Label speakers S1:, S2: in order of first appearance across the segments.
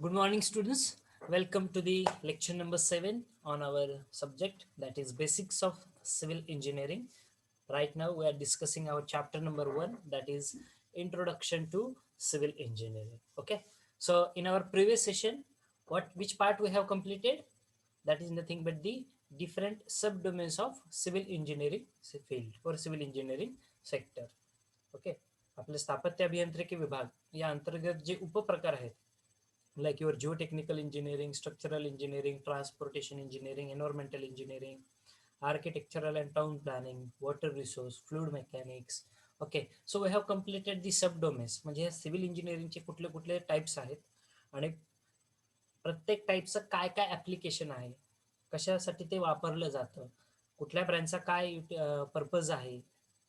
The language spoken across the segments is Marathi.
S1: Good morning, students. Welcome to the lecture number 7 on our subject, that is basics of civil engineering. Right now, we are discussing our chapter number 1, that is introduction to civil engineering. Okay. So, in our previous session, which part we have completed? That is nothing but the different subdomains of civil engineering field or civil engineering sector. Okay. आपले स्थापत्य अभियांत्रिकी विभाग या अंतर्गत जे उपप्रकार आहेत, like your geotechnical engineering, structural engineering, transportation engineering, environmental engineering, architectural and town planning, water resource, fluid mechanics. Okay, so we have completed the subdomains. म्हणजे या सिव्हिल इंजिनिअरिंगचे कुठले कुठले टाइप्स आहेत आणि प्रत्येक टाईपचं काय काय ॲप्लिकेशन आहे, कशासाठी ते वापरलं जातं, कुठल्या ब्रँडचा काय पर्पज आहे,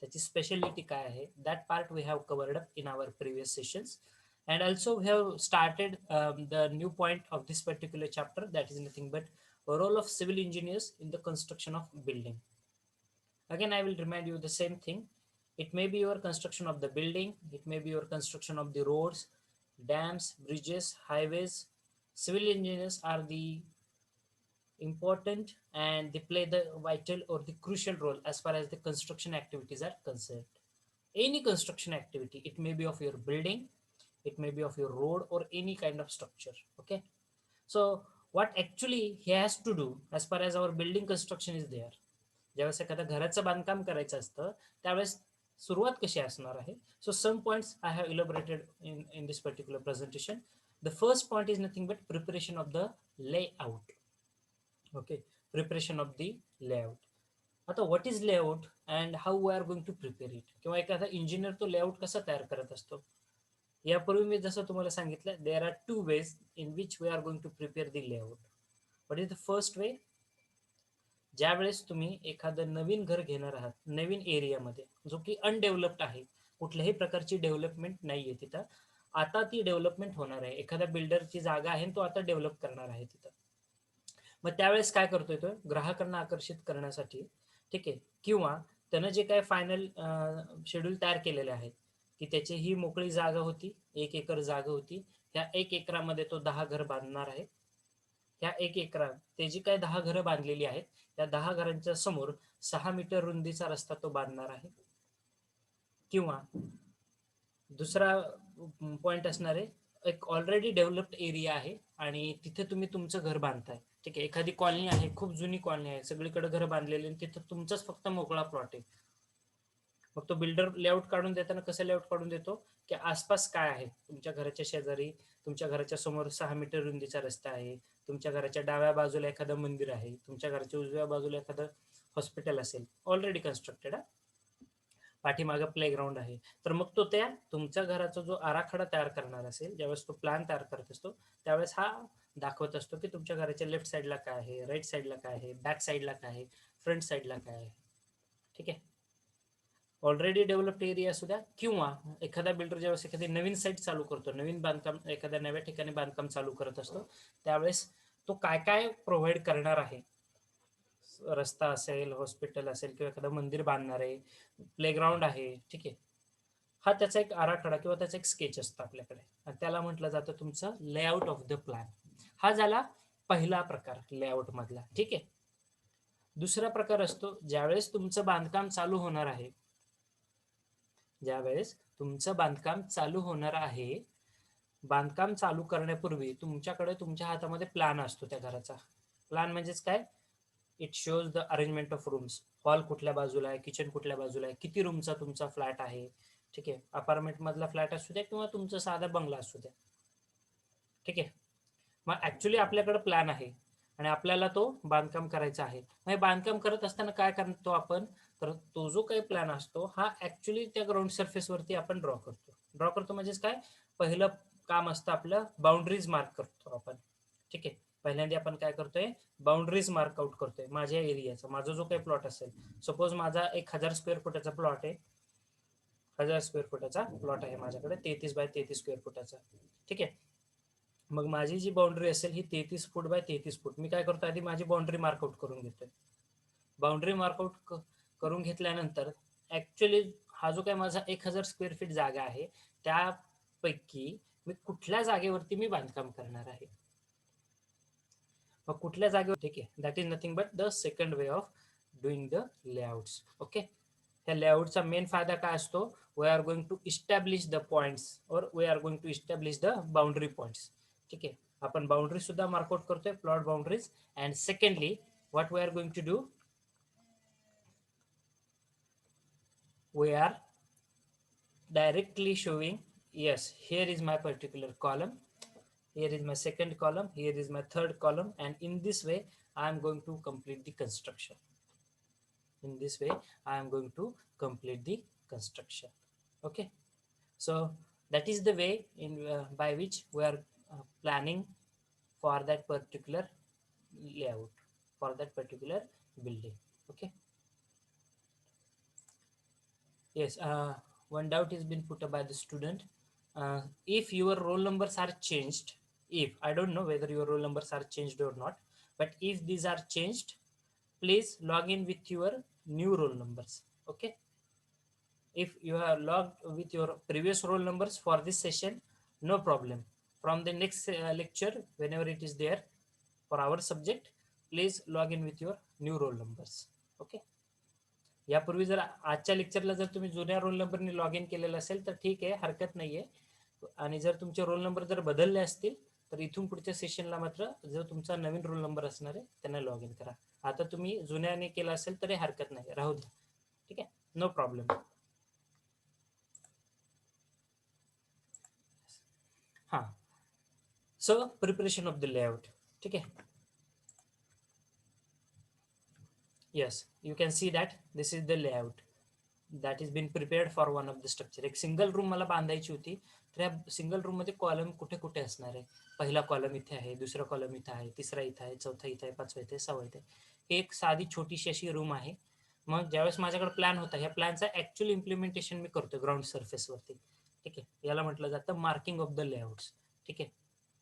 S1: त्याची स्पेशलिटी काय आहे, that part we have covered up in our previous sessions. And also we have started the new point of this particular chapter, that is nothing but a role of civil engineers in the construction of building. Again, I will remind you the same thing. It may be your construction of the building, it may be your construction of the roads, dams, bridges, highways. Civil engineers are the important and they play the vital or the crucial role as far as the construction activities are concerned. Any construction activity, it may be of your building, it may be of your road or any kind of structure. Okay, so what actually he has to do as far as our building construction is there, ज्यावेळेस एखाद्या घराचं बांधकाम करायचं असतं त्यावेळेस सुरुवात कशी असणार आहे. So some points I have elaborated in this particular presentation. The first point is nothing but preparation of the layout. Okay, preparation of the layout. आता what is layout and how we are going to prepare it, किंवा एखादा इंजिनियर तो लेआउट कसा तयार करत असतो. यापूर्वी मी जसं तुम्हाला सांगितलं, there are two ways in which we are going to prepare the layout. What is the first way? ज्या वेळेस तुम्ही एखादं नवीन घर घेणार आहात नवीन एरियामध्ये, जो की अनडेव्हलप्ड आहे, कुठल्याही प्रकारची डेव्हलपमेंट नाहीये तिथं, आता ती डेव्हलपमेंट होणार आहे, एखाद्या बिल्डरची जागा आहे तो आता डेव्हलप करणार आहे तिथं. मग त्यावेळेस काय करतोय तो, ग्राहकांना आकर्षित करण्यासाठी, ठीक आहे, किंवा त्यानं जे काय फायनल शेड्यूल तयार केलेले आहेत की त्याची ही मोकळी जागा होती, 1 एकर जागा होती, ह्या 1 एकरामध्ये तो 10 घर बांधणार आहे. ह्या 1 एकरात ते जी काही 10 घरं बांधलेली आहेत त्या 10 घरांच्या समोर 6 मीटर रुंदीचा रस्ता तो बांधणार आहे. किंवा दुसरा पॉइंट असणार आहे, एक ऑलरेडी डेव्हलप्ड एरिया आहे आणि तिथे तुम्ही तुमचं घर बांधताय, ठीक आहे, एखादी कॉलनी आहे, खूप जुनी कॉलनी आहे, सगळीकडे घरं बांधलेली आणि तिथं तुमचाच फक्त मोकळा प्लॉट आहे. मग तो बिल्डर लेआउट काढून देताना कसं लेआउट काढून देतो की आसपास काय आहे, तुमच्या घराच्या शेजारी, तुमच्या घराच्या समोर 6 मीटर रुंदीचा रस्ता आहे, तुमच्या घराच्या डाव्या बाजूला एखादं मंदिर आहे, तुमच्या घराच्या उजव्या बाजूला एखादं हॉस्पिटल असेल ऑलरेडी कन्स्ट्रक्टेड, पाठीमागं प्लेग्राऊंड आहे, तर मग तो त्या तुमच्या घराचा जो आराखडा तयार करणार असेल, ज्यावेळेस तो प्लॅन तयार करत असतो त्यावेळेस हा दाखवत असतो की तुमच्या घराच्या लेफ्ट साईडला काय आहे, राईट साईडला काय आहे, बॅक साईडला काय आहे, फ्रंट साईडला काय आहे. ठीक आहे, ऑलरेडी डेव्हलप्ड एरिया असू द्या किंवा एखादा बिल्डर ज्यावेळेस एखादी नवीन साईट चालू करतो, नवीन बांधकाम एखाद्या नव्या ठिकाणी बांधकाम चालू करत असतो, त्यावेळेस तो काय काय प्रोव्हाइड करणार आहे, रस्ता असेल, हॉस्पिटल असेल, किंवा एखादं मंदिर बांधणार आहे, प्लेग्राऊंड आहे, ठीक आहे, हा त्याचा एक आराखडा किंवा त्याचा एक स्केच असतो आपल्याकडे आणि त्याला म्हटलं जातं तुमचं लेआउट ऑफ द प्लॅन. हा झाला पहिला प्रकार लेआउट मधला. ठीक आहे, दुसरा प्रकार असतो ज्यावेळेस तुमचं बांधकाम चालू होणार आहे, ज्यावेळेस तुमचं बांधकाम चालू होणार आहे, बांधकाम चालू करण्यापूर्वी तुमच्याकडे तुमच्या हातामध्ये प्लॅन असतो त्या घराचा. प्लॅन म्हणजेच काय, it shows the arrangement of rooms, hall कुठल्या बाजूला आहे, किचन कुठल्या बाजूला आहे, किती रूमचा तुमचा फ्लॅट आहे, ठीक आहे, अपार्टमेंट मधला फ्लॅट असू द्या किंवा तुमचा साधा बंगला असू द्या. ठीक आहे, मग ऍक्च्युली आपल्याकडे प्लॅन आहे आणि आपल्याला तो बांधकाम करायचा आहे. मग बांधकाम करत असताना काय करतो आपण, तर तो जो काही प्लॅन असतो हा ऍक्च्युली त्या ग्राउंड सरफेसवरती आपण ड्रॉ करतो. ड्रॉ करतो म्हणजेच काय, पहिलं काम असतं आपलं बाउंड्रीज मार्क करतो आपण. ठीक आहे, पहिल्यांदा आपण काय करतोय, बाउंड्रीज मार्क आउट करतोय माझ्या एरियाचा, माझा जो काही प्लॉट असेल, सपोज माझा 1000 स्क्वेअर फुटाचा प्लॉट आहे, 1000 स्क्वेअर फुटाचा प्लॉट आहे माझ्याकडे, 33 बाय 33 स्क्वेअर फुटाचा. ठीक आहे, मग माझी जी बाउंड्री असेल ही 33 फूट बाय 33 फूट. मी काय करतो, आधी माझी बाउंड्री मार्कआउट करून घेतोय. बाउंड्री मार्कआउट करून घेतल्यानंतर ऍक्च्युली हा जो काय माझा 1000 स्क्वेअर फीट जागा आहे त्यापैकी मी कुठल्या जागेवरती मी बांधकाम करणार आहे, मग कुठल्या जागेवर, ठीक आहे. That is nothing but the second way of doing the layouts. Okay, ह्या लेआउटचा मेन फायदा काय असतो, we are going to establish the points और we are going to establish the boundary points. ठीक आहे, आपण बाउंड्री सुद्धा मार्कआउट करतोय, plot boundaries. And secondly what we are going to do, we are directly showing, yes, here is my particular column, here is my second column, here is my third column, and in this way I am going to complete the construction. In this way I am going to complete the construction. Okay, so that is the way in by which we are planning for that particular layout, for that particular building. Okay. Yes, one doubt has been put up by the student. If your roll numbers are changed, if I don't know whether your roll numbers are changed or not, but if these are changed, please log in with your new roll numbers. Okay. If you have logged with your previous roll numbers for this session, no problem. From the next lecture, whenever it is there for our subject, please log in with your new roll numbers. Okay. यापूर्वी जर आजच्या लेक्चरला जर तुम्ही जुन्या रोल नंबरने लॉग इन केलेलं असेल तर ठीक आहे, हरकत नाहीये. आणि जर तुमचे रोल नंबर जर बदलले असतील तर इथून पुढच्या सेशनला मात्र जो तुमचा नवीन रोल नंबर असणार आहे त्यांना लॉग इन करा. आता तुम्ही जुन्याने केला असेल तरी हरकत नाही, राहू द्या. ठीक आहे, नो प्रॉब्लेम. हां, so preparation of the layout. ठीक आहे. Yes, you can see that this is the layout that is been prepared for one of the structure. एक सिंगल रूम मला बांधायची होती, तर या सिंगल रूम मध्ये कॉलम कुठे कुठे असणार आहे, पहिला कॉलम इथे आहे, दुसरा कॉलम इथे आहे, तिसरा इथे आहे, चौथा इथे आहे, पाचवा इथे, सहावा इथे. एक साधी छोटीशी अशी रूम आहे. मग ज्यावेळेस माझ्याकडे प्लॅन होता, ह्या प्लॅनचा ऍक्च्युअल इम्प्लिमेंटेशन मी करतो ग्राउंड सरफेसवरती. ठीक आहे, याला म्हटलं जातं मार्किंग ऑफ द लेआउट्स. ठीक आहे,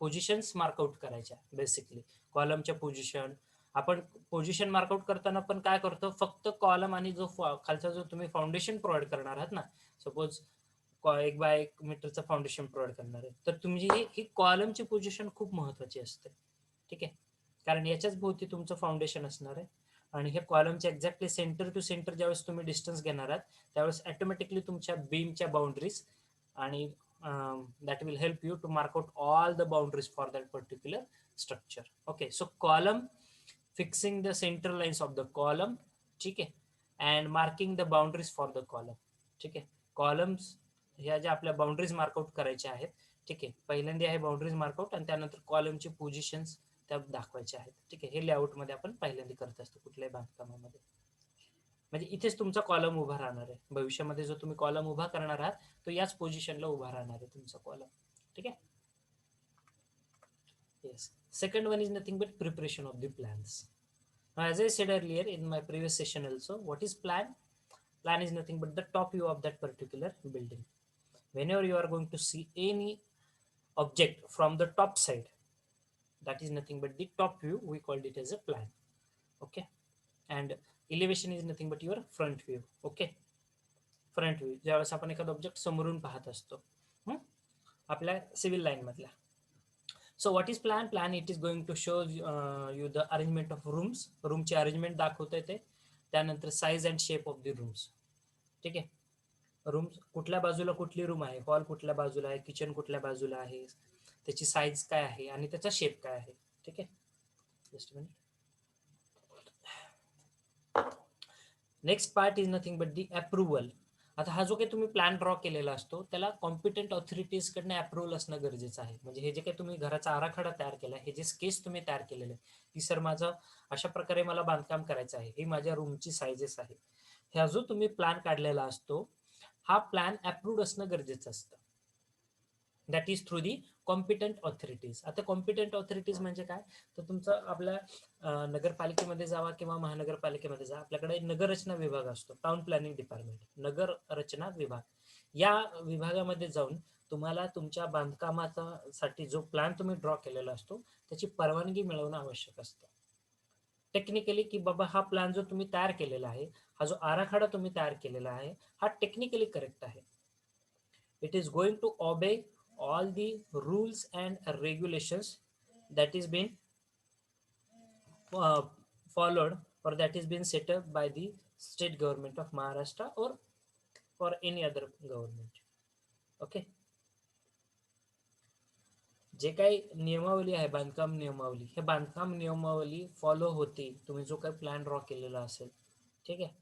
S1: पोझिशन्स मार्कआउट करायच्या बेसिकली, कॉलमच्या पोझिशन. आपण पोझिशन मार्कआउट करताना पण काय करतो, फक्त कॉलम आणि जो खालचा जो तुम्ही फाउंडेशन प्रोव्हाइड करणार आहात ना, सपोज 1 बाय 1 मीटरचं फाउंडेशन प्रोव्हाइड करणार आहे, तर तुमची ही कॉलमची पोझिशन खूप महत्वाची असते. ठीक आहे, कारण याच्याच भोवती तुमचं फाउंडेशन असणार आहे. आणि हे कॉलमच्या एक्झॅक्टली सेंटर टू सेंटर ज्यावेळेस तुम्ही डिस्टन्स घेणार आहात त्यावेळेस ऑटोमॅटिकली तुमच्या बीमच्या बाउंड्रीज आणि that will help you to mark out all the boundaries for that particular structure. Okay, so column, fixing the center lines of the column. ठीक आहे, and marking the boundaries for the column. ठीक आहे, कॉलम्स ह्या ज्या आपल्या बाउंड्रीज मार्कआउट करायच्या आहेत. ठीक आहे, पहिल्यांदा आहे बाउंड्रीज मार्कआउट आणि त्यानंतर कॉलमची पोझिशन्स त्या दाखवायच्या आहेत. ठीक आहे, हे लेआउटमध्ये आपण पहिल्यांदा करत असतो कुठल्याही बांधकामामध्ये. म्हणजे इथेच तुमचा कॉलम उभा राहणार आहे. भविष्यामध्ये जो तुम्ही कॉलम उभा करणार आहात तो याच पोझिशनला उभा राहणार आहे तुमचा कॉलम. ठीक आहे. Yes, second one is nothing but preparation of the plans. As I said earlier in my previous session also, what is plan? Plan is nothing but the top view of that particular building. Whenever you are going to see any object from the top side, that is nothing but the top view, we called it as a plan. Okay, and elevation is nothing but your front view. Okay, front view ज्यावेळेस आपण एखादा ऑब्जेक्ट समोरून पाहत असतो आपल्या सिव्हिल लाईन मधल्या. So what is plan? Plan it is going to show you the arrangement of rooms. रूमची अरेंजमेंट दाखवता येते. त्यानंतर size and shape of the rooms. ठीक आहे, रूम्स कुठल्या बाजूला कुठली रूम आहे, हॉल कुठल्या बाजूला आहे, किचन कुठल्या बाजूला आहे, त्याची साईज काय आहे आणि त्याचा शेप काय आहे. ठीक आहे, just minute. Next part is nothing but the approval. आता हा जो काही तुम्ही प्लॅन ड्रॉ केलेला असतो त्याला कॉम्पिटंट ऑथॉरिटीज कडनं अप्रुव्हल असणं गरजेचं आहे. म्हणजे हे जे काही तुम्ही घराचा आराखडा तयार केला, हे जे स्केच तुम्ही तयार केलेलं आहे की सर माझं अशा प्रकारे मला बांधकाम करायचं आहे, ही माझ्या रूमची सायझेस आहे, ह्या जो तुम्ही प्लॅन काढलेला असतो हा प्लॅन अप्रूव्ड असणं गरजेचं असतं. That is through the competent authorities. आता कॉम्पिटंट ऑथॉरिटीज म्हणजे काय, तर तुमचं आपल्या नगरपालिकेमध्ये जावा किंवा महानगरपालिकेमध्ये जा, आपल्याकडे नगर रचना विभाग असतो, टाउन प्लॅनिंग डिपार्टमेंट, नगर रचना विभाग. या विभागामध्ये जाऊन तुम्हाला तुमच्या बांधकामाचा साठी जो प्लॅन तुम्ही ड्रॉ केलेला असतो त्याची परवानगी मिळवणं आवश्यक असतं टेक्निकली, की बाबा हा प्लॅन जो तुम्ही तयार केलेला आहे, हा जो आराखडा तुम्ही तयार केलेला आहे हा टेक्निकली करेक्ट आहे. It is going to obey all the rules and regulations that is been uh, followed or that is been set up by the state government of Maharashtra or for any other government. Okay, जे काही नियमावली आहे बांधकाम नियमावली, हे बांधकाम नियमावली फॉलो होते तुम्ही जो काही प्लॅन ड्रॉ केलेला असेल. ठीक आहे,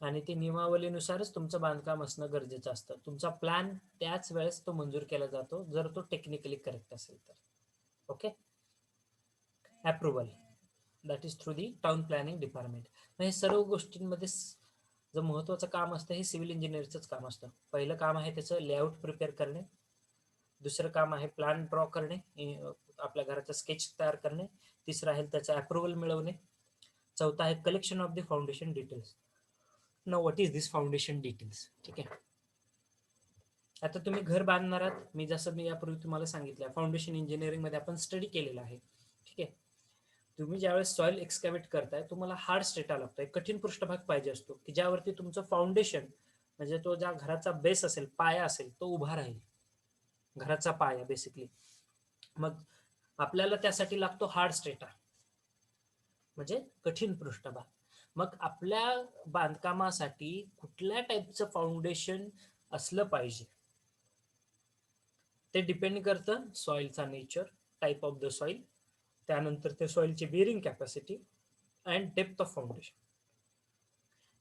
S1: आणि ती नियमावलीनुसारच तुमचं बांधकाम असणं गरजेचं असतं. तुमचा प्लॅन त्याच वेळेस तो मंजूर केला जातो जर तो टेक्निकली करेक्ट असेल तर. Okay, approval that is through the town planning department. हे सर्व गोष्टींमध्ये जे महत्त्वाचं काम असतं हे सिव्हिल इंजिनिअरचंच काम असतं. पहिलं काम आहे त्याचं लेआउट प्रिपेअर करणे, दुसरं काम आहे प्लॅन ड्रॉ करणे, आपल्या घराचा स्केच तयार करणे, तिसरं आहे त्याचं अप्रुव्हल मिळवणे, चौथा आहे collection of the foundation details. Now what is this foundation details. ठीक आहे, आता तुम्ही घर बांधणार आहात. जसं मी यापूर्वी तुम्हाला सांगितलं फाउंडेशन इंजिनिअरिंग मध्ये आपण स्टडी केलेला आहे. ठीक आहे, तुम्ही ज्यावेळेस सॉइल एक्सकॅव्हेट करताय तुम्हाला हार्ड स्ट्रेटा लागतो, एक कठीण पृष्ठभाग पाहिजे असतो की ज्यावरती तुमचं फाउंडेशन म्हणजे तो ज्या घराचा बेस असेल, पाया असेल, तो उभा राहील, घराचा पाया बेसिकली. मग आपल्याला त्यासाठी लागतो हार्ड स्ट्रेटा म्हणजे कठीण पृष्ठभाग. मग आपल्या बांधकामासाठी कुठल्या टाईपचं फाउंडेशन असलं पाहिजे ते डिपेंड करतं सॉइलचा nature, type of the soil, त्यानंतर त्या सॉइलची bearing capacity and depth of foundation.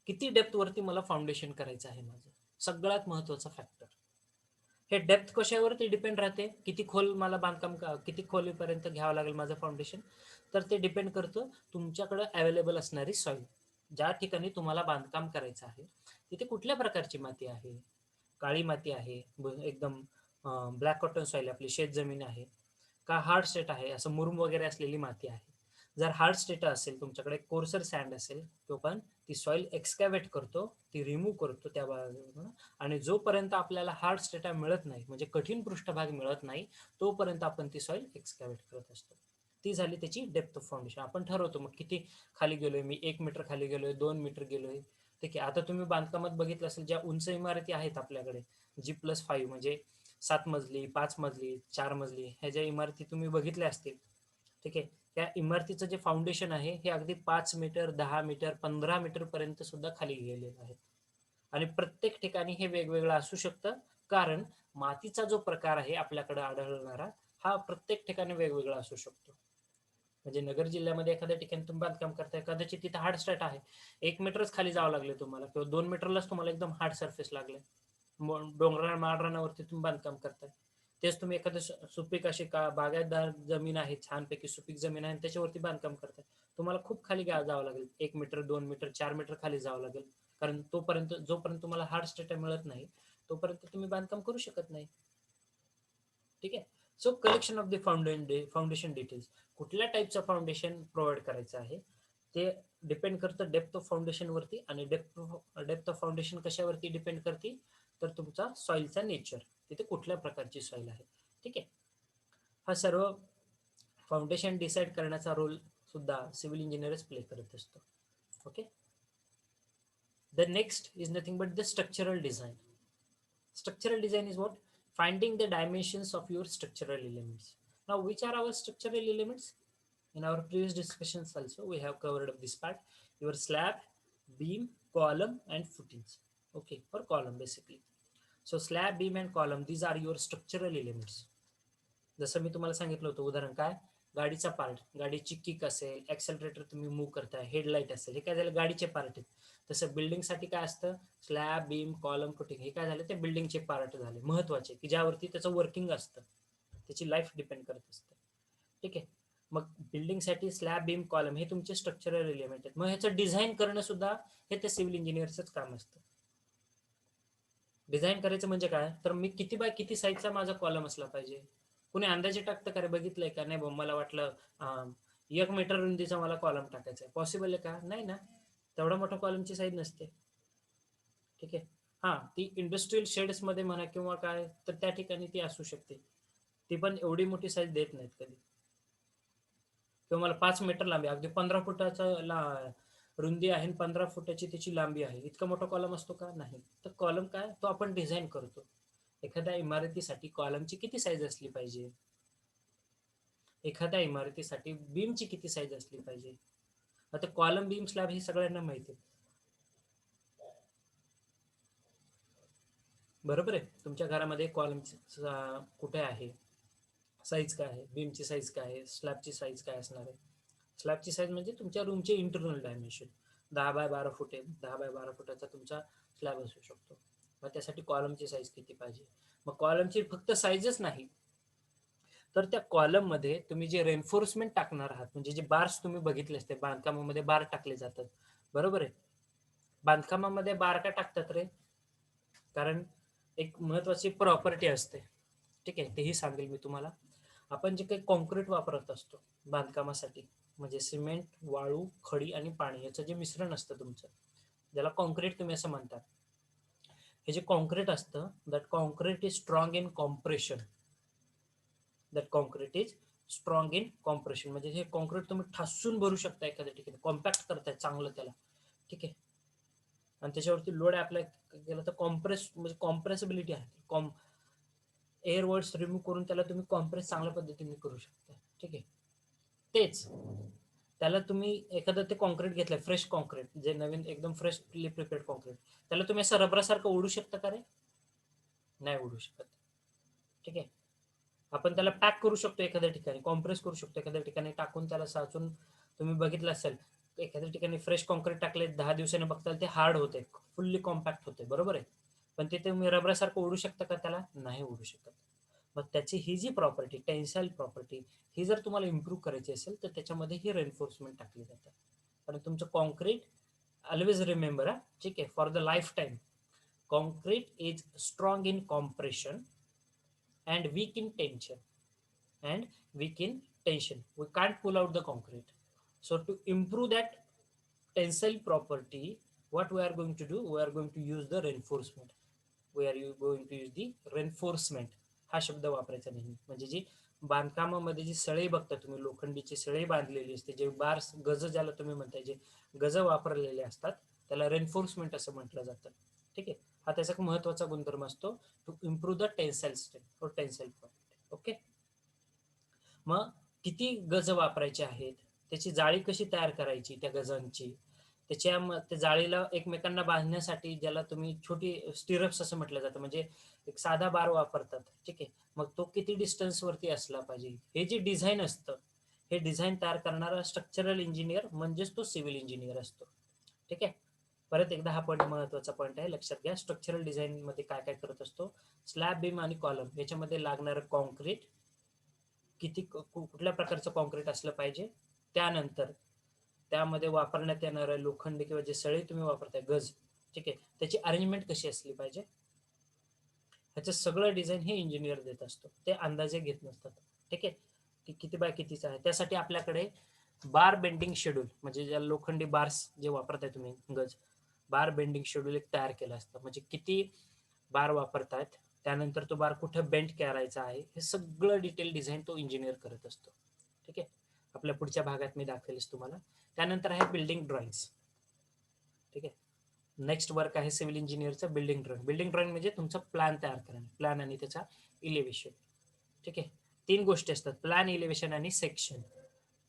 S1: किती डेप्थ वरती मला फाउंडेशन करायचं आहे माझं, सगळ्यात महत्वाचा फॅक्टर. हे डेप्थ कशावरती डिपेंड राहते, किती खोल मला बांधकाम किती खोलीपर्यंत घ्यावं लागेल माझं फाउंडेशन, तर ते डिपेंड करतं तुमच्याकडे अवेलेबल असणारी सॉइल. ज्या ठिकाणी तुम्हाला बांधकाम करायचं आहे तिथे कुठल्या प्रकारची माती आहे, काळी माती आहे, एकदम ब्लॅक कॉटन सॉइल आपली शेत जमीन आहे का, हार्ड स्टेट आहे असं मुरुम वगैरे असलेली माती आहे. जर हार्ड स्टेट असेल तुमच्याकडे, कोर्सर सँड असेल, तो पण ती सॉइल एक्सकॅव्हेट करतो, ती रिमूव्ह करतो त्या बाजूला. आणि जोपर्यंत आपल्याला हार्ड स्टेटा मिळत नाही म्हणजे कठीण पृष्ठभाग मिळत नाही तोपर्यंत आपण ती सॉइल एक्सकॅव्हेट करत असतो. ती झाली त्याची डेप्थ ऑफ फाउंडेशन. आपण ठरवतो मग किती खाली गेलोय मी, 1 मीटर खाली गेलोय, 2 मीटर गेलोय. ठीक आहे, आता तुम्ही बांधकामात बघितलं असेल ज्या उंच इमारती आहेत आपल्याकडे G+5 म्हणजे 7 मजली, 5 मजली, 4 मजली, ह्या ज्या इमारती तुम्ही बघितल्या असतील. ठीक आहे, त्या इमारतीचं जे फाउंडेशन आहे हे अगदी 5 मीटर, 10 मीटर, 15 मीटर पर्यंत सुद्धा खाली गेलेलं आहे. आणि प्रत्येक ठिकाणी हे वेगवेगळं असू शकतं कारण मातीचा जो प्रकार आहे आपल्याकडे आढळणारा हा प्रत्येक ठिकाणी वेगवेगळा असू शकतो. म्हणजे नगर जिल्ह्यामध्ये एखाद्या ठिकाणी तुम्ही बांधकाम करताय, कदाचित तिथे हार्ड स्ट्रेट आहे, 1 मीटरच खाली जावं लागले तुम्हाला, किंवा 2 मीटरलाच तुम्हाला एकदम हार्ड सरफेस लागले. डोंगराळ माळरानावरती तुम्ही बांधकाम करताय, तेच तुम्ही एखादं सुपीक अशी का बागायतदार जमीन आहे, छानपैकी सुपीक जमीन आहे, त्याच्यावरती बांधकाम करताय, तुम्हाला खूप खाली जावं लागेल, 1 मीटर, 2 मीटर, 4 मीटर खाली जावं लागेल. कारण तोपर्यंत जोपर्यंत तुम्हाला हार्ड स्टेटा मिळत नाही तोपर्यंत तुम्ही बांधकाम करू शकत नाही. ठीक आहे, so collection of the foundation details, कुठल्या टाईपचं फाउंडेशन प्रोव्हाइड करायचं आहे ते डिपेंड करतं डेप्थ ऑफ फाउंडेशन वरती. आणि डेप्थ ऑफ फाउंडेशन कशावरती डिपेंड करते, तर तुमचा सॉइलचा नेचर, तिथे कुठल्या प्रकारची सॉइल आहे. ठीक आहे, हा सर्व फाउंडेशन डिसाईड करण्याचा रोल सुद्धा सिव्हिल इंजिनियरच प्ले करत असतो. Okay, the next is nothing but the structural design. Structural design is what? Finding the dimensions of your structural elements. Now which are our structural elements? In our previous discussions also we have covered up this part, your slab, beam, column and footings. Okay, or column basically. So slab, beam and column, these are your structural elements. जसं मी तुम्हाला सांगितलं होतं उदाहरण, काय गाडीचा पार्ट, गाडीची किक असेल, ऍक्सेलरेटर तुम्ही मूव्ह करताय, हेडलाईट असेल, हे काय झालं गाडीचे पार्ट आहेत. तसं बिल्डिंगसाठी काय असतं, स्लॅब, बीम, कॉलम, फुटिंग, हे काय झालं ते बिल्डिंगचे पार्ट झाले महत्वाचे की ज्यावरती त्याचं वर्किंग असतं, त्याची लाईफ डिपेंड करत असते. ठीक आहे, मग बिल्डिंगसाठी स्लॅब, बीम, कॉलम हे तुमचे स्ट्रक्चरल एलिमेंट आहेत. मग ह्याचं डिझाईन करणं सुद्धा हे त्या सिव्हिल इंजिनियरचंच काम असतं. डिझाईन करायचं म्हणजे काय, तर मी किती बाय किती साईजचा माझा कॉलम असला पाहिजे. कुणी अंदाजे टाकतं का रे, बघितलंय का, नाही भाऊ मला वाटलं 1 मीटर रुंदीचा मला कॉलम टाकायचा आहे, पॉसिबल आहे का, नाही ना, तेवढा मोठा कॉलमची साईज नसते. ठीक आहे, हा ती इंडस्ट्रियल शेड्स मध्ये म्हणा किंवा काय, तर त्या ठिकाणी ती असू शकते, ती पण एवढी मोठी साईज देत नाहीत कधी. किंवा मला 5 मीटर लांबी, अगदी 15 फुटाचा रुंदी आहे, 15 फुटाची त्याची लांबी आहे, इतका मोठा कॉलम असतो का, नाही. तर कॉलम काय तो आपण डिझाईन करतो. एखाद्या इमारतीसाठी कॉलमची किती साईज असली पाहिजे, एखाद्या इमारतीसाठी बीमची किती साईज असली पाहिजे. आता कॉलम, बीम, स्लॅब हे सगळ्यांना माहिती आहे, बरोबर आहे. तुमच्या घरामध्ये कॉलम कुठे आहे, साईज काय आहे, बीमची साईज काय आहे, स्लॅबची साईज काय असणार आहे. स्लॅबची साईज म्हणजे तुमच्या रूमचे इंटरनल डायमेन्शन 10 बाय 12 फूट आहे, 10 बाय 12 फुटाचा तुमचा स्लॅब असू शकतो. मग त्यासाठी कॉलमची साईज किती पाहिजे. मग कॉलमची फक्त साईजच नाही, तर त्या कॉलम मध्ये तुम्ही जे रेन्फोर्समेंट टाकणार आहात, म्हणजे जे बार्स तुम्ही बघितले असते बांधकामामध्ये बार टाकले जातात, बरोबर आहे. बांधकामामध्ये बार का टाकतात रे, कारण एक महत्वाची प्रॉपर्टी असते, ठीक आहे, तेही सांगेल मी तुम्हाला. आपण जे काही कॉन्क्रीट वापरत असतो बांधकामासाठी, म्हणजे सिमेंट, वाळू, खडी आणि पाणी याचं जे मिश्रण असतं तुमचं, ज्याला कॉन्क्रीट तुम्ही असं म्हणतात, हे जे कॉन्क्रीट असतं, that concrete is strong in compression. That concrete is strong in compression म्हणजे हे कॉन्क्रीट तुम्ही ठासून भरू शकता एखाद्या ठिकाणी, कॉम्पॅक्ट करताय चांगलं त्याला, ठीक आहे. आणि त्याच्यावरती लोड अप्लाय केला तर कॉम्प्रेस म्हणजे कॉम्प्रेसिबिलिटी आहे, एअर वर्ड्स रिमूव्ह करून त्याला तुम्ही कॉम्प्रेस चांगल्या पद्धतीने करू शकता, ठीक आहे. तेच त्याला तुम्ही एखादं ते कॉन्क्रीट घेतलंय, फ्रेश कॉन्क्रीट, जे नवीन एकदम फ्रेशली प्रिपेअर्ड कॉन्क्रीट, त्याला तुम्ही असं रबरासारखं ओढू शकता का रे, नाही ओढू शकत, ठीक आहे. आपण त्याला पॅक करू शकतो एखाद्या ठिकाणी, कॉम्प्रेस करू शकतो एखाद्या ठिकाणी टाकून, त्याला साचून. तुम्ही बघितलं असेल एखाद्या ठिकाणी फ्रेश कॉन्क्रीट टाकले, 10 दिवसांनी बघताल ते हार्ड होते, फुल्ली कॉम्पॅक्ट होते, बरोबर आहे. पण ते तुम्ही रबरासारखं ओढू शकता का, त्याला नाही ओढू शकत. मग त्याची ही जी प्रॉपर्टी, टेन्साईल प्रॉपर्टी, ही जर तुम्हाला इम्प्रूव्ह करायची असेल तर त्याच्यामध्ये ही रेन्फोर्समेंट टाकली जातात. आणि तुमचं कॉन्क्रीट ऑलवेज रिमेंबर, हा, ठीक आहे, for the life time, concrete is strong in compression and weak in tension and weak in tension. We can't pull out the concrete. So to improve that tensile property, what we are going to do, we are going to use the reinforcement. We are going to use the reinforcement. हा शब्द वापरायचा नाही, म्हणजे जी बांधकामामध्ये जी सळई बघता तुम्ही, लोखंडीची सळई बांधलेली असते, जे बार्स, गज ज्याला तुम्ही म्हणताय, जे गज वापरलेले असतात, त्याला रेन्फोर्समेंट असं म्हटलं जातं, ठीक आहे. हा त्याचा एक महत्वाचा गुणधर्म असतो, to improve the tensile strength और टेन्साईल प्रॉपर्टी. ओके. मग किती गज वापरायचे आहेत, त्याची जाळी कशी तयार करायची त्या गजांची, त्या जाळीला एकमेकांना बांधण्यासाठी ज्याला तुम्ही छोटी स्टिरप्स असं म्हटलं जातं, म्हणजे एक साधा बार वापरतात, ठीक आहे. मग तो किती डिस्टन्स वरती असला पाहिजे, हे जे डिझाईन असतं, हे डिझाईन तयार करणारा स्ट्रक्चरल इंजिनियर म्हणजेच तो सिव्हिल इंजिनियर असतो, ठीक आहे. परत एकदा हा पॉईंट महत्वाचा पॉईंट आहे, लक्षात घ्या. स्ट्रक्चरल डिझाईन मध्ये काय काय करत असतो, स्लॅब, बीम आणि कॉलम याच्यामध्ये लागणारं कॉन्क्रीट, किती कुठल्या प्रकारचं कॉन्क्रीट असलं पाहिजे, त्यानंतर त्यामध्ये वापरण्यात येणारं लोखंड किंवा जे सळई तुम्ही वापरताय, गज, ठीक आहे, त्याची अरेंजमेंट कशी असली पाहिजे, ह्याचं सगळं डिझाईन हे इंजिनियर देत असतो, ते अंदाजे घेत नसतात, ठीक आहे. की किती बाय कितीचं आहे, त्यासाठी आपल्याकडे बार बेंडिंग शेड्यूल, म्हणजे ज्या लोखंडी बार्स जे वापरताय तुम्ही, गज, बार बेंडिंग शेड्यूल एक तयार केलं असतं, म्हणजे किती बार वापरतायत, त्यानंतर तो बार कुठं बेंड करायचा आहे, हे सगळं डिटेल डिझाईन तो इंजिनियर करत असतो, ठीक आहे. आपल्या पुढच्या भागात मी दाखवेलच तुम्हाला. त्यानंतर आहे बिल्डिंग ड्रॉइंग्स, ठीक आहे. नेक्स्ट वर्क आहे सिव्हिल इंजिनियरचं बिल्डिंग ड्रॉइंग. बिल्डिंग ड्रॉइंग म्हणजे तुमचा प्लॅन तयार करणे, प्लॅन आणि त्याचा इलेव्हेशन, ठीक आहे. तीन गोष्टी असतात, प्लॅन, इलेव्हेशन आणि सेक्शन.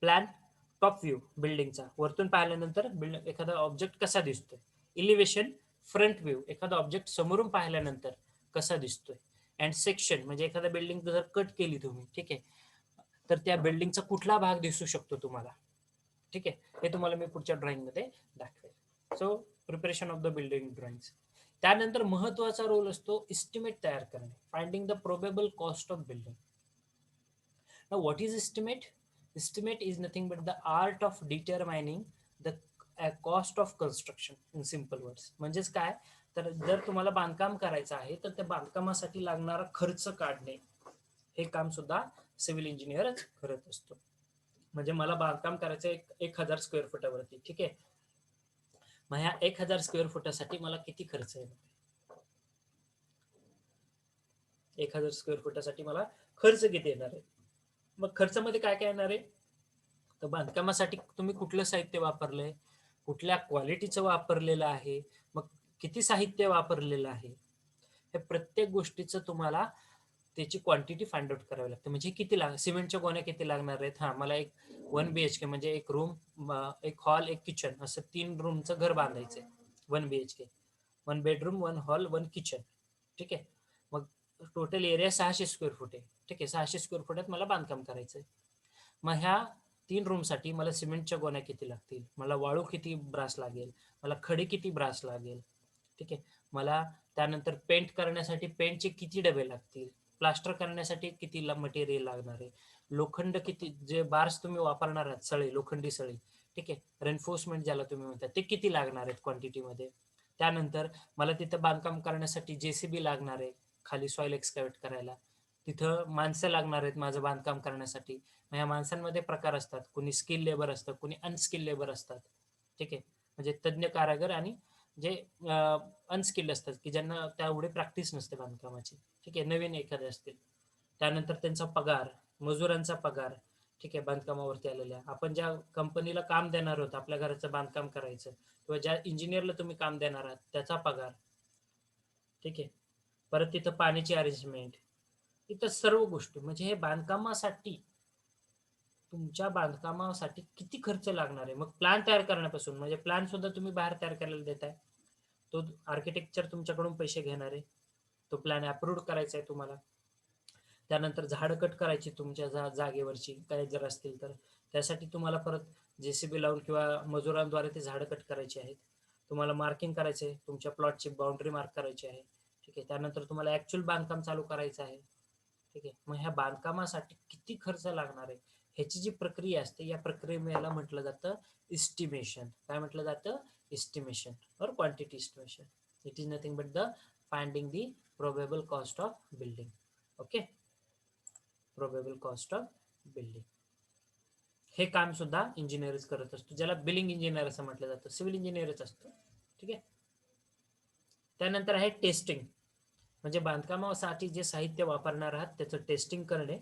S1: प्लॅन, टॉप व्ह्यू बिल्डिंगचा, वरतून पाहिल्यानंतर एखादा ऑब्जेक्ट कसा दिसतोय. इलिव्हेशन, फ्रंट व्ह्यू, एखादा ऑब्जेक्ट समोरून पाहिल्यानंतर कसा दिसतोय. अँड सेक्शन म्हणजे एखादा बिल्डिंग जर कट केली तुम्ही, ठीक आहे, तर त्या बिल्डिंगचा कुठला भाग दिसू शकतो तुम्हाला, ठीक आहे. हे तुम्हाला मी पुढच्या ड्रॉइंग मध्ये दाखवेल. So preparation of the building drawings. त्यानंतर महत्वाचा रोल असतो इस्टिमेट तयार करणे, finding the probable cost of building. Now, what is estimate? Estimate is nothing but the art of determining the cost of construction in simple words. म्हणजेच काय, तर जर तुम्हाला बांधकाम करायचं आहे तर त्या बांधकामासाठी लागणारा खर्च काढणे, हे काम सुद्धा सिव्हिल इंजिनियरच करत असतो. म्हणजे मला बांधकाम करायचं 1000 स्क्वेअर फुटावरती, ठीक आहे. मग ह्या 1000 स्क्वेअर फुटासाठी मला किती खर्च येणार, 1000 स्क्वेअर फुटासाठी मला खर्च किती येणार आहे. मग खर्चामध्ये काय काय येणार आहे, तर बांधकामासाठी तुम्ही कुठलं साहित्य वापरलंय, कुठल्या क्वालिटीचं वापरलेलं आहे, मग किती साहित्य वापरलेलं आहे, हे प्रत्येक गोष्टीचं तुम्हाला त्याची क्वांटिटी फाइंड आउट करावी लागते. म्हणजे किती सिमेंटच्या गोण्या किती लागणार आहेत. हा, मला एक 1 BHK म्हणजे एक रूम, एक हॉल, एक किचन, असं 3 रूमचं घर बांधायचंय. 1 BHK, 1 बेडरूम, 1 हॉल, 1 किचन. ठीक आहे. मग टोटल एरिया 600 स्क्वेअर फूट आहे. ठीक आहे. 600 स्क्वेअर फुटात मला बांधकाम करायचंय. मग ह्या 3 रूमसाठी मला सिमेंटच्या गोण्या किती लागतील, मला वाळू किती ब्रास लागेल, मला खडी किती ब्रास लागेल. ठीक आहे. मला त्यानंतर पेंट करण्यासाठी पेंटचे किती डबे लागतील, प्लास्टर करण्यासाठी किती मटेरियल लागणार आहे, लोखंड किती, जे बार्स तुम्ही वापरणार आहात, सळी, लोखंडी सळी, ठीक आहे, रेन्फोर्समेंट ज्याला तुम्ही म्हणता, ते किती लागणार आहेत क्वांटिटीमध्ये. त्यानंतर मला तिथं बांधकाम करण्यासाठी JCB लागणार आहे, खाली सॉइल एक्सकॅव्हेट करायला. तिथं माणसं लागणार आहेत माझं बांधकाम करण्यासाठी. मग ह्या माणसांमध्ये प्रकार असतात, कोणी स्किल लेबर असतं, कोणी अनस्किल लेबर असतात. ठीक आहे. म्हणजे तज्ज्ञ कारागर आणि जे अनस्किल्ड असतात, की ज्यांना तेवढी प्रॅक्टिस नसते बांधकामाची. ठीक आहे. नवीन एखादे असतील. त्यानंतर त्यांचा पगार, मजुरांचा पगार. ठीक आहे. बांधकामावरती आलेल्या, आपण ज्या कंपनीला काम देणार आहोत आपल्या घराचं बांधकाम करायचं, किंवा ज्या इंजिनियरला तुम्ही काम देणार आहात त्याचा पगार. ठीक आहे. परत तिथं पाण्याची अरेंजमेंट, इथं सर्व गोष्टी. म्हणजे हे बांधकामासाठी, तुमच्या बांधकामासाठी किती खर्च लागणार आहे. मग प्लॅन तयार करण्यापासून, म्हणजे प्लॅन सुद्धा तुम्ही बाहेर तयार करायला देताय, तो आर्किटेक्चर तुमच्याकडून पैसे घेणार आहे, तो प्लॅन अप्रूव्ह करायचा आहे तुम्हाला. त्यानंतर झाडं कट करायची तुमच्या जागेवरची काही जर असतील तर, त्यासाठी तुम्हाला परत JCB लावून किंवा मजुरांद्वारे ते झाडं कट करायची आहेत. तुम्हाला मार्किंग करायचं आहे, तुमच्या प्लॉटची बाउंड्री मार्क करायची आहे. ठीक आहे. त्यानंतर तुम्हाला ॲक्च्युअल बांधकाम चालू करायचं आहे. ठीक आहे. मग ह्या बांधकामासाठी किती खर्च लागणार आहे, ह्याची जी प्रक्रिया असते, या प्रक्रियेला म्हटलं जातं इस्टिमेशन. काय म्हटलं जातं? इस्टिमेशन और quantity estimation. It is nothing but the finding the probable cost of building. Okay. Probable cost of building हे काम सुद्धा इंजिनियरच करत असतो, ज्याला बिल्डिंग इंजिनियर असं म्हटलं जातं. सिव्हिल इंजिनियरच असतो. ठीक आहे. त्यानंतर आहे टेस्टिंग. म्हणजे बांधकामासाठी जे साहित्य वापरणार आहात त्याचं टेस्टिंग करणे,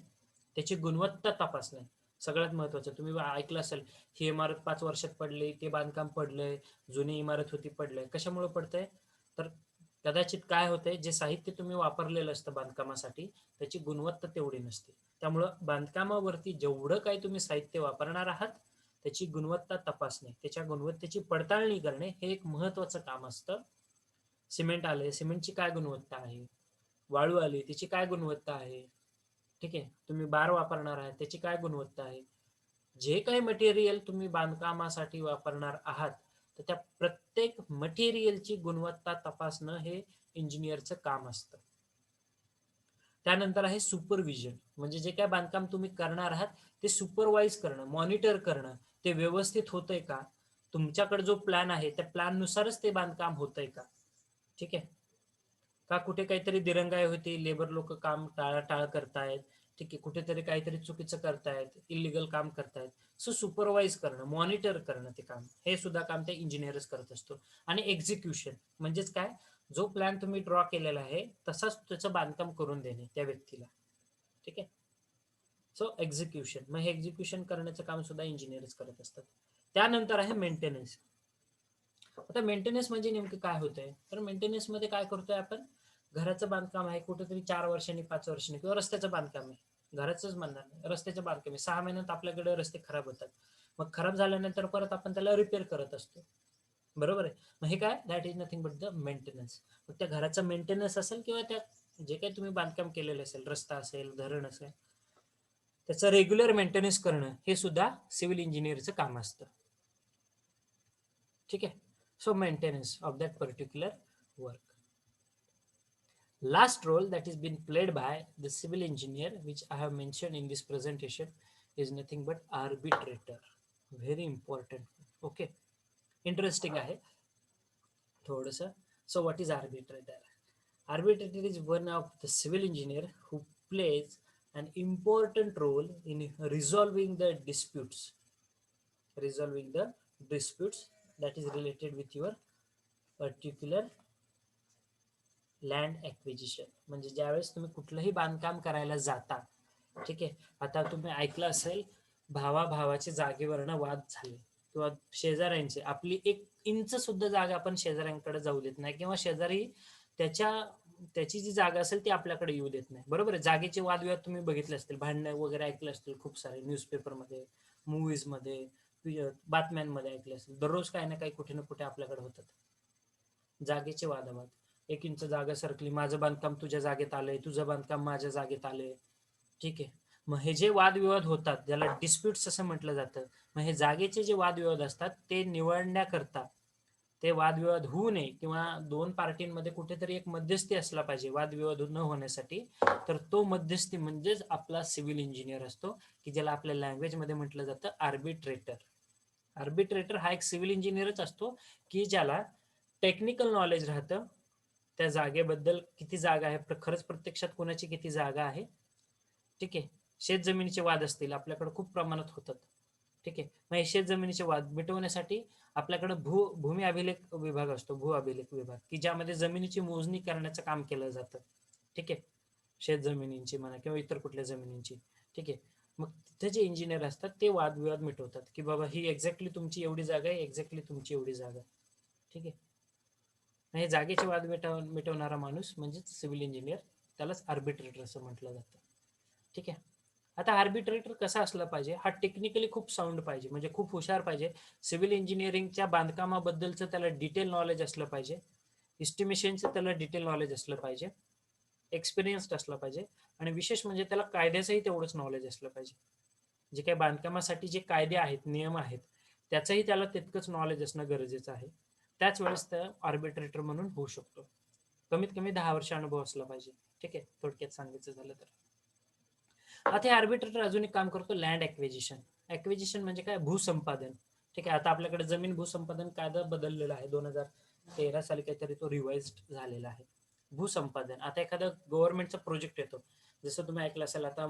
S1: त्याची गुणवत्ता तपासणे. सगळ्यात महत्त्वाचं, तुम्ही ऐकलं असेल, ही इमारत 5 वर्षात पडली, ते बांधकाम पडलंय, जुनी इमारत होती, पडलंय. कशामुळे पडतंय? तर कदाचित काय होतंय, जे साहित्य तुम्ही वापरलेलं असतं बांधकामासाठी त्याची गुणवत्ता तेवढी नसते. त्यामुळं बांधकामावरती जेवढं काही तुम्ही साहित्य वापरणार आहात त्याची गुणवत्ता तपासणे, त्याच्या गुणवत्तेची पडताळणी करणे, हे एक महत्त्वाचं काम असतं. सिमेंट आले, सिमेंटची काय गुणवत्ता आहे, वाळू आली, तिची काय गुणवत्ता आहे. ठीक आहे. तुम्ही बार वापरणार आहात, त्याची काय गुणवत्ता आहे. जे काही मटेरियल तुम्ही बांधकामासाठी वापरणार आहात तर त्या प्रत्येक मटेरियलची गुणवत्ता तपासणं हे इंजिनियरचं काम असतं. त्यानंतर आहे सुपरविजन. म्हणजे जे काय बांधकाम तुम्ही करणार आहात ते सुपरवाइज करणं, मॉनिटर करणं, ते व्यवस्थित होतंय का, तुमच्याकडे जो प्लॅन आहे त्या प्लॅन नुसारच ते बांधकाम होतंय का. ठीक आहे. का कुठे काहीतरी दिरंगाई होती, लेबर लोक काम टाळाटाळ करतायत. ठीक आहे. कुठेतरी काहीतरी चुकीचं करतायत, इलिगल काम करतायत. सो सुपरवाइज करणं, मॉनिटर करणं, ते काम, हे सुद्धा काम ते इंजिनियरच करत असतो. आणि एक्झिक्युशन म्हणजेच काय, जो प्लॅन तुम्ही ड्रॉ केलेला आहे तसाच त्याचं बांधकाम करून देणे त्या व्यक्तीला. ठीक आहे. सो एक्झिक्युशन, मग हे एक्झिक्युशन करण्याचं काम सुद्धा इंजिनियरच करत असतात. त्यानंतर आहे मेंटेनन्स. आता मेंटेनन्स म्हणजे नेमकं काय होतंय, तर मेंटेनन्स मध्ये काय करतोय आपण, घराचं बांधकाम आहे, कुठेतरी 4 वर्षांनी, 5 वर्षांनी, किंवा रस्त्याचं बांधकाम आहे, घराचंच म्हणणार नाही, रस्त्याचं बांधकाम आहे, 6 महिन्यात आपल्याकडे रस्ते खराब होतात. मग खराब झाल्यानंतर परत आपण त्याला रिपेअर करत असतो. बरोबर आहे. मग हे काय, that is nothing but the maintenance. मग त्या घराचा मेंटेनन्स असेल किंवा त्या जे काही तुम्ही बांधकाम केलेलं असेल, रस्ता असेल, धरण असेल, त्याचं रेग्युलर मेंटेनन्स करणं हे सुद्धा सिव्हिल इंजिनियरचं काम असतं. ठीक आहे. So maintenance of that particular work. Last role that is been played by the civil engineer, which I have mentioned in this presentation, is nothing but arbitrator. Very important. Okay. Interesting आहे थोडंसं. So what is arbitrator? Arbitrator is one of the civil engineer who plays an important role in resolving the disputes. Resolving the disputes that is related with your particular land acquisition. म्हणजे ज्यावेळेस तुम्ही कुठलंही बांधकाम करायला जाता, ठीक आहे, आता तुम्ही ऐकलं असेल, भावाभावाच्या जागेवरनं वाद झाले, किंवा शेजाऱ्यांचे, आपली 1 इंच सुद्धा जागा आपण शेजाऱ्यांकडे जाऊ देत नाही, किंवा शेजारी त्याच्या त्याची जी जागा असेल ती आपल्याकडे येऊ देत नाही. बरोबर आहे. जागेचे वादविवाद तुम्ही बघितले असतील, भांडणं वगैरे ऐकले असतील खूप सारे न्यूजपेपरमध्ये, मूव्हीजमध्ये, बातम्यांमध्ये ऐकले असतील. दररोज काही ना काही कुठे ना कुठे आपल्याकडे होतात. जागेचे वादावाद. 1 इंच जागा सरकली, माझं बांधकाम तुझ्या जागेत आलंय, तुझं बांधकाम माझ्या जागेत आलंय. ठीक आहे. मग हे जे वादविवाद होतात, ज्याला डिस्प्युट्स असं म्हटलं जातं. मग हे जागेचे जे वादविवाद असतात ते निवडण्याकरता, ते वादविवाद होऊ नये किंवा दोन पार्टींमध्ये कुठेतरी एक मध्यस्थी असला पाहिजे वादविवाद न होण्यासाठी. तर तो मध्यस्थी म्हणजेच आपला सिव्हिल इंजिनियर असतो, की ज्याला आपल्या लँग्वेजमध्ये म्हटलं जातं आर्बिट्रेटर. आर्बिट्रेटर हा एक सिव्हिल इंजिनियरच असतो, की ज्याला टेक्निकल नॉलेज राहतं त्या जागेबद्दल, किती जागा आहे, खरंच प्रत्यक्षात कोणाची किती जागा आहे. ठीक आहे. शेत जमिनीचे वाद असतील, आपल्याकडे खूप प्रमाणात होतात. ठीक आहे. मग हे शेत जमिनीचे वाद मिटवण्यासाठी आपल्याकडे भूमी अभिलेख विभाग असतो, भू अभिलेख विभाग, की ज्यामध्ये जमिनीची मोजणी करण्याचं काम केलं जातं. ठीक आहे. शेत जमिनींची म्हणा किंवा इतर कुठल्या जमिनींची. ठीक आहे. मग तिथे जे इंजिनियर असतात ते वादविवाद मिटवतात, की बाबा ही एक्झॅक्टली तुमची एवढी जागा आहे, एक्झॅक्टली तुमची एवढी जागा. ठीक आहे. हे जागेचे वाद मिटवणारा माणूस म्हणजे सिव्हिल इंजिनियर, त्यालाच आर्बिट्रेटर असं म्हटलं जातं. ठीक आहे. आता आर्बिट्रेटर कसा असला पाहिजे, हा टेक्निकली खूप साऊंड पाहिजे, म्हणजे खूप हुशार पाहिजे. सिव्हिल इंजिनिअरिंगच्या बांधकामाबद्दलचं त्याला डिटेल नॉलेज असलं पाहिजे, इस्टिमेशनचं त्याला डिटेल नॉलेज असलं पाहिजे, एक्सपिरियन्स्ड असला पाहिजे, आणि विशेष म्हणजे त्याला कायद्याचंही तेवढंच नॉलेज असलं पाहिजे. जे काही बांधकामासाठी जे कायदे आहेत, नियम आहेत, त्याचंही त्याला तितकंच नॉलेज असणं गरजेचं आहे. त्याच वेळेस त्या आर्बिट्रेटर म्हणून होऊ शकतो. कमीत कमी 10 वर्ष अनुभव असला पाहिजे. ठीक आहे, थोडक्यात सांगायचं झालं तर. आता हे आर्बिट्रेटर अजून एक काम करतो, लँड ॲक्विजिशन. ॲक्विजिशन म्हणजे काय, भूसंपादन. ठीक आहे. आता आपल्याकडे जमीन भूसंपादन कायदा बदललेला आहे, 2013 साली काहीतरी तो रिवाइज झालेला आहे. भूसंपादन, आता एखादा गव्हर्नमेंटचा प्रोजेक्ट येतो, जसं तुम्ही ऐकलं असेल, आता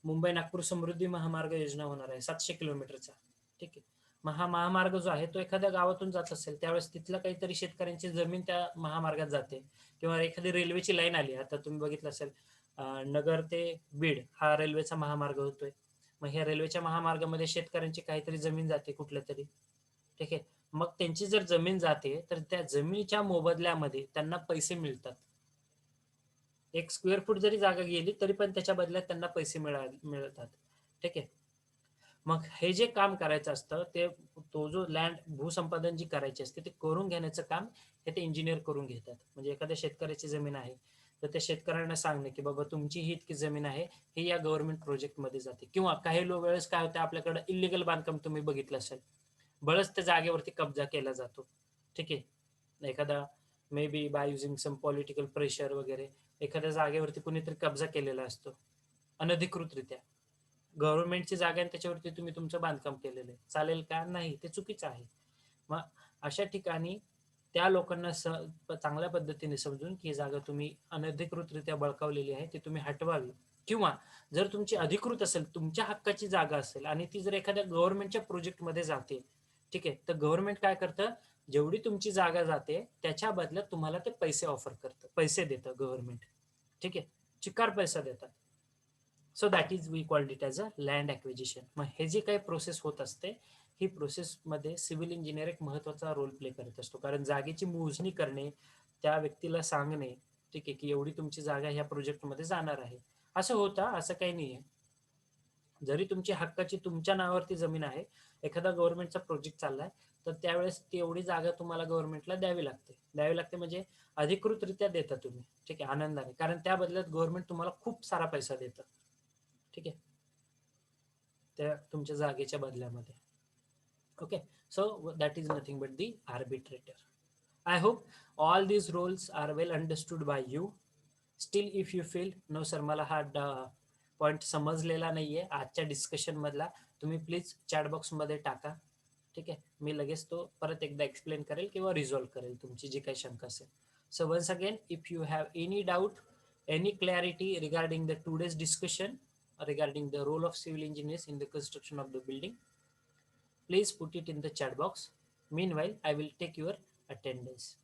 S1: मुंबई नागपूर समृद्धी महामार्ग योजना होणार आहे 700 किलोमीटरचा. ठीक आहे. मग हा महामार्ग जो आहे तो एखाद्या गावातून जात असेल, त्यावेळेस तिथलं काहीतरी शेतकऱ्यांची जमीन त्या महामार्गात जाते, किंवा एखादी रेल्वेची लाईन आली. आता तुम्ही बघितलं असेल, नगर ते बीड हा रेल्वेचा महामार्ग होतोय. मग ह्या रेल्वेच्या महामार्गामध्ये शेतकऱ्यांची काहीतरी जमीन जाते कुठल्या तरी. ठीक आहे. मग त्यांची जर जमीन जाते तर त्या जमिनीच्या मोबदल्यामध्ये त्यांना पैसे मिळतात. 1 स्क्वेअर फूट जरी जागा गेली तरी पण त्याच्या बदल्यात त्यांना पैसे मिळतात. ठीक आहे. मग हे जे काम करायचं असतं ते, तो जो लँड भूसंपादन जी करायची असते ते करून घेण्याचं काम हे ते इंजिनियर करून घेतात. म्हणजे एखाद्या शेतकऱ्याची जमीन आहे तर त्या शेतकऱ्यांना सांगणे की बाबा तुमची ही इतकी जमीन आहे, हे या गव्हर्नमेंट प्रोजेक्टमध्ये जाते. किंवा काही वेळेस काय होतं, आपल्याकडे इलिगल बांधकाम तुम्ही बघितलं असेल, बळच त्या जागेवरती कब्जा केला जातो. ठीक आहे. एखादा maybe by using some political pressure वगैरे एखाद्या जागेवरती कुणीतरी कब्जा केलेला असतो अनधिकृतरित्या. गव्हर्नमेंटची जागा आहे त्याच्यावरती तुम्ही तुमचं बांधकाम केलेलं आहे, चालेल का? नाही, ते चुकीचं आहे. मग अशा ठिकाणी त्या लोकांना चांगल्या पद्धतीने समजून की ही जागा तुम्ही अनधिकृतरित्या बळकावलेली आहे, ती तुम्ही हटवावी. किंवा जर तुमची अधिकृत असेल, तुमच्या हक्काची जागा असेल आणि ती जर एखाद्या गव्हर्नमेंटच्या प्रोजेक्टमध्ये जाते, ठीक आहे, तर गव्हर्नमेंट काय करतं, जेवढी तुमची जागा जाते त्याच्या बदल्यात तुम्हाला ते पैसे ऑफर करतं, पैसे देतं गव्हर्नमेंट. ठीक आहे. चिक्कार पैसा देतात. So that is we called it as a land acquisition. मग हे जे काही प्रोसेस होत असते, ही प्रोसेसमध्ये सिव्हिल इंजिनियर एक महत्त्वाचा रोल प्ले करत असतो. कारण जागेची मोजणी करणे, त्या व्यक्तीला सांगणे, ठीक आहे, की एवढी तुमची जागा ह्या प्रोजेक्टमध्ये जाणार आहे. असं होतं, असं काही नाही आहे. जरी तुमची हक्काची तुमच्या नावावरती जमीन आहे, एखादा गव्हर्नमेंटचा प्रोजेक्ट चाललाय, तर त्यावेळेस तेवढी जागा तुम्हाला गव्हर्नमेंटला द्यावी लागते. द्यावी लागते म्हणजे अधिकृतरित्या देता तुम्ही. ठीक आहे, आनंदाने. कारण त्या बदल्यात गव्हर्नमेंट तुम्हाला खूप सारा पैसा देतं. ठीक आहे. त्या तुमच्या जागेच्या बदल्यामध्ये. Okay, so that is nothing but the arbitrator. I hope all these roles are well understood by you. Still, if you feel no sir, मला हा पॉईंट समजलेला नाहीये आजच्या डिस्कशन मधला, तुम्ही प्लीज चॅट बॉक्स मध्ये टाका. ठीक आहे, मी लगेच तो परत एकदा एक्सप्लेन करेल किंवा रिझॉल्व करेल तुमची जी काही शंका असेल. So once again, if you have any doubt, any clarity regarding the today's discussion regarding the role of civil engineers in the construction of the building, please put it in the chat box. Meanwhile, I will take your attendance.